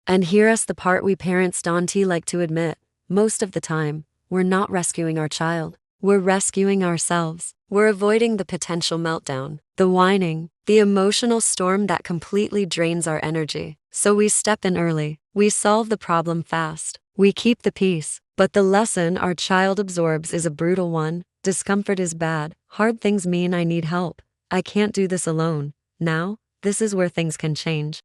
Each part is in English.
And here's the part we parents don't like to admit. Most of the time, we're not rescuing our child. We're rescuing ourselves. We're avoiding the potential meltdown, the whining, the emotional storm that completely drains our energy. So we step in early. We solve the problem fast. We keep the peace. But the lesson our child absorbs is a brutal one. Discomfort is bad. Hard things mean I need help. I can't do this alone. Now, this is where things can change.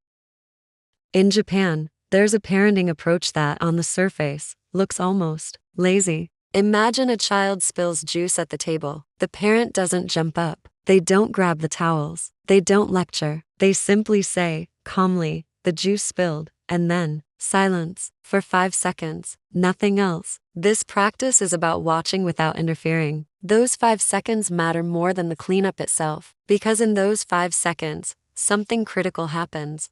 In Japan, there's a parenting approach that, on the surface, looks almost lazy. Imagine a child spills juice at the table. The parent doesn't jump up. They don't grab the towels. They don't lecture. They simply say, calmly, the juice spilled, and then, silence, for 5 seconds, nothing else. This practice is about watching without interfering. Those 5 seconds matter more than the cleanup itself, because in those 5 seconds, something critical happens.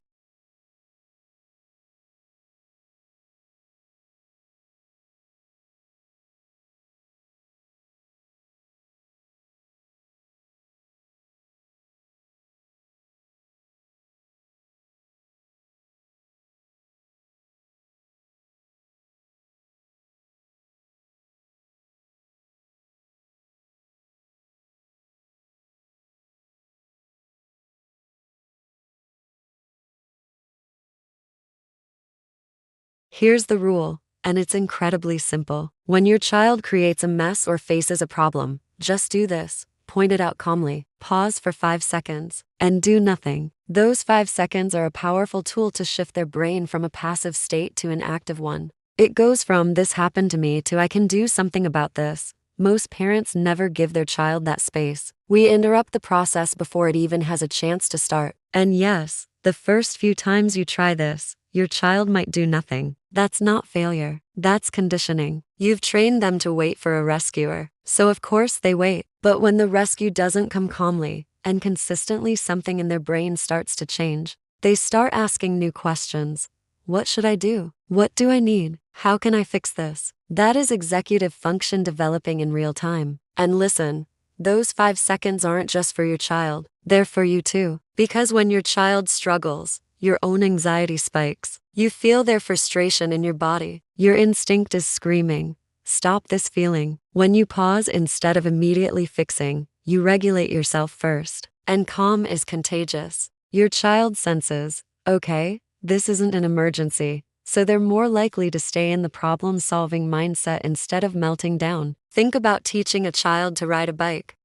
Here's the rule, and it's incredibly simple. When your child creates a mess or faces a problem, just do this. Point it out calmly, pause for 5 seconds, and do nothing. Those 5 seconds are a powerful tool to shift their brain from a passive state to an active one. It goes from "this happened to me" to "I can do something about this." Most parents never give their child that space. We interrupt the process before it even has a chance to start. And yes, the first few times you try this, your child might do nothing. That's not failure. That's conditioning. You've trained them to wait for a rescuer. So of course they wait. But when the rescue doesn't come calmly and consistently, something in their brain starts to change. They start asking new questions. What should I do? What do I need? How can I fix this? That is executive function developing in real time. And listen, those 5 seconds aren't just for your child. They're for you too. Because when your child struggles, your own anxiety spikes. You feel their frustration in your body. Your instinct is screaming, stop this feeling. When you pause instead of immediately fixing, you regulate yourself first. And calm is contagious. Your child senses, okay, this isn't an emergency. So they're more likely to stay in the problem-solving mindset instead of melting down. Think about teaching a child to ride a bike.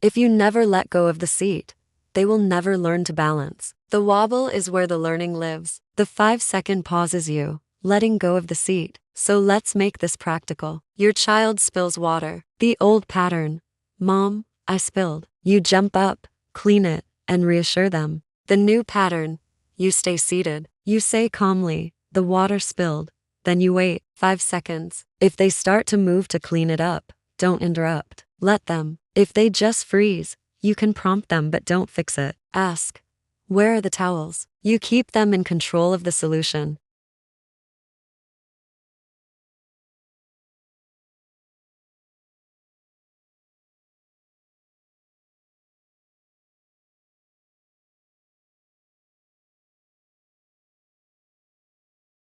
If you never let go of the seat, they will never learn to balance. The wobble is where the learning lives. The 5-second pause is you letting go of the seat. So let's make this practical. Your child spills water. The old pattern. Mom, I spilled. You jump up, clean it, and reassure them. The new pattern. You stay seated. You say calmly, the water spilled. Then you wait 5 seconds. If they start to move to clean it up, don't interrupt. Let them. If they just freeze, you can prompt them but don't fix it. Ask, where are the towels? You keep them in control of the solution.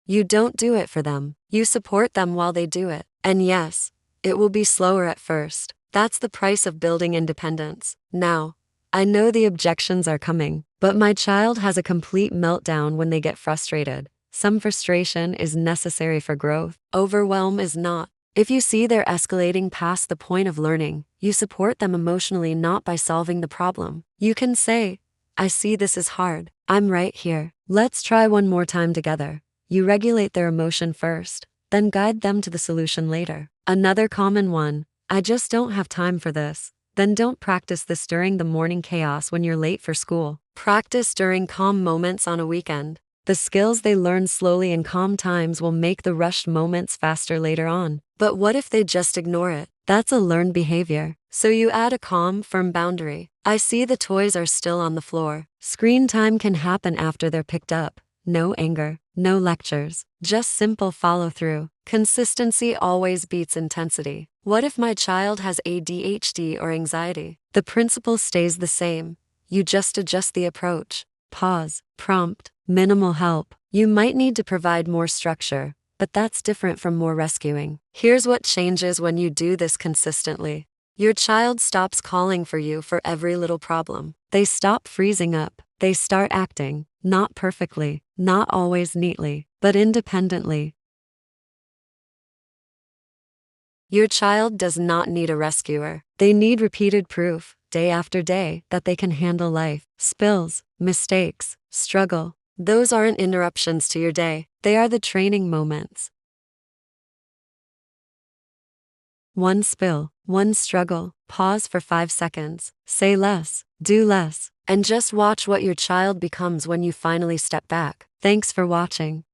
You don't do it for them. You support them while they do it. And yes, it will be slower at first. That's the price of building independence. Now, I know the objections are coming, but my child has a complete meltdown when they get frustrated. Some frustration is necessary for growth. Overwhelm is not. If you see they're escalating past the point of learning, you support them emotionally, not by solving the problem. You can say, I see this is hard. I'm right here. Let's try one more time together. You regulate their emotion first, then guide them to the solution later. Another common one, I just don't have time for this. Then don't practice this during the morning chaos when you're late for school. Practice during calm moments on a weekend. The skills they learn slowly in calm times will make the rushed moments faster later on. But what if they just ignore it? That's a learned behavior. So you add a calm, firm boundary. I see the toys are still on the floor. Screen time can happen after they're picked up. No anger, no lectures, just simple follow-through. Consistency always beats intensity. What if my child has ADHD or anxiety? The principle stays the same. You just adjust the approach. Pause, prompt, minimal help. You might need to provide more structure, but that's different from more rescuing. Here's what changes when you do this consistently. Your child stops calling for you for every little problem. They stop freezing up. They start acting, not perfectly, not always neatly, but independently. Your child does not need a rescuer. They need repeated proof, day after day, that they can handle life. Spills, mistakes, struggle. Those aren't interruptions to your day. They are the training moments. One spill, one struggle. Pause for 5 seconds. Say less, do less, and just watch what your child becomes when you finally step back. Thanks for watching.